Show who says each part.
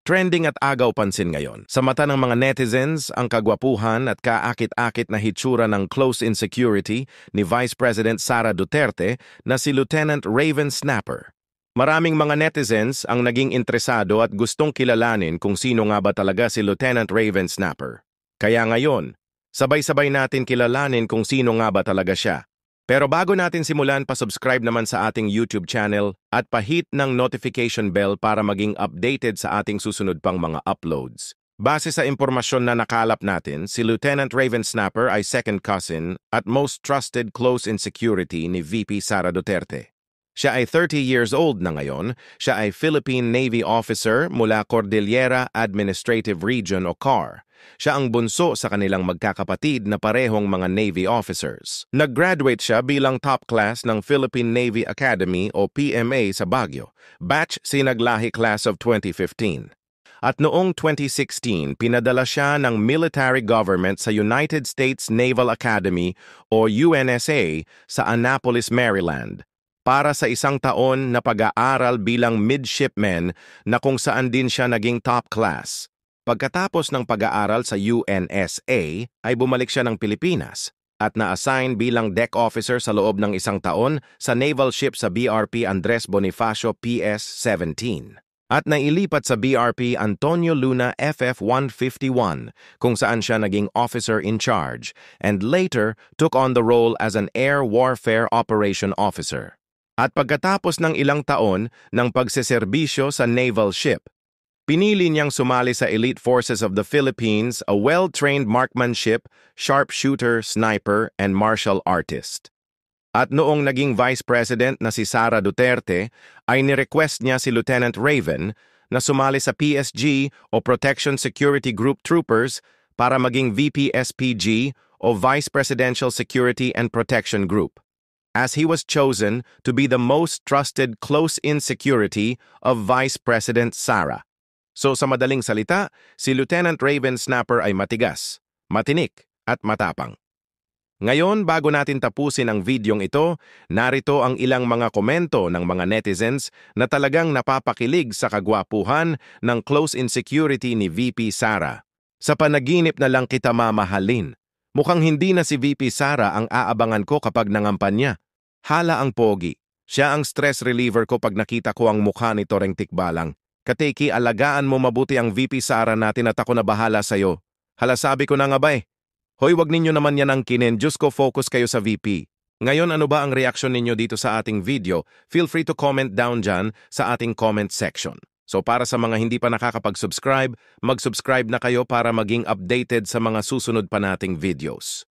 Speaker 1: Trending at agaw pansin ngayon. Sa mata ng mga netizens, ang kagwapuhan at kaakit-akit na hitsura ng close insecurity ni Vice President Sara Duterte na si Lieutenant Raven Snapper. Maraming mga netizens ang naging interesado at gustong kilalanin kung sino nga ba talaga si Lieutenant Raven Snapper. Kaya ngayon, sabay-sabay natin kilalanin kung sino nga ba talaga siya. Pero bago natin simulan, pa-subscribe naman sa ating YouTube channel at pa-hit ng notification bell para maging updated sa ating susunod pang mga uploads. Base sa impormasyon na nakalap natin, si Lieutenant Raven Snapper ay second cousin at most trusted close in security ni VP Sara Duterte. Siya ay 30 years old na ngayon. Siya ay Philippine Navy officer mula Cordillera Administrative Region o CAR. Siya ang bunso sa kanilang magkakapatid na parehong mga Navy officers. Nag-graduate siya bilang top class ng Philippine Navy Academy o PMA sa Baguio, batch Sinaglahi Class of 2015. At noong 2016, pinadala siya ng military government sa United States Naval Academy o UNSA sa Annapolis, Maryland, para sa isang taon na pag-aaral bilang midshipman na kung saan din siya naging top class. Pagkatapos ng pag-aaral sa UNSA, ay bumalik siya ng Pilipinas at na-assign bilang deck officer sa loob ng isang taon sa naval ship sa BRP Andres Bonifacio PS-17 at nailipat sa BRP Antonio Luna FF-151 kung saan siya naging officer in charge and later took on the role as an air warfare operation officer. At pagkatapos ng ilang taon ng pagseserbisyo sa naval ship, pinili niyang sumali sa Elite Forces of the Philippines, a well-trained marksmanship, sharpshooter, sniper, and martial artist. At noong naging Vice President na si Sara Duterte, ay nirequest niya si Lieutenant Raven na sumali sa PSG o Protection Security Group Troopers para maging VP SPG o Vice Presidential Security and Protection Group, as he was chosen to be the most trusted close-in security of Vice President Sara. So sa madaling salita, si Lieutenant Raven Snapper ay matigas, matinik at matapang. Ngayon, bago natin tapusin ang videong ito, narito ang ilang mga komento ng mga netizens na talagang napapakilig sa kagwapuhan ng close insecurity ni VP Sara. Sa panaginip na lang kita mamahalin. Mukhang hindi na si VP Sara ang aabangan ko kapag nangampanya. Hala ang pogi. Siya ang stress reliever ko pag nakita ko ang mukha ni Toreng Tikbalang. Kateki, alagaan mo mabuti ang VP Sara natin at ako na bahala sa'yo. Hala, sabi ko na nga ba eh. Hoy, wag ninyo naman yan ang kinin. Diyos ko, focus kayo sa VP. Ngayon, ano ba ang reaksyon ninyo dito sa ating video? Feel free to comment down dyan sa ating comment section. So para sa mga hindi pa nakakapag-subscribe, mag-subscribe na kayo para maging updated sa mga susunod pa nating videos.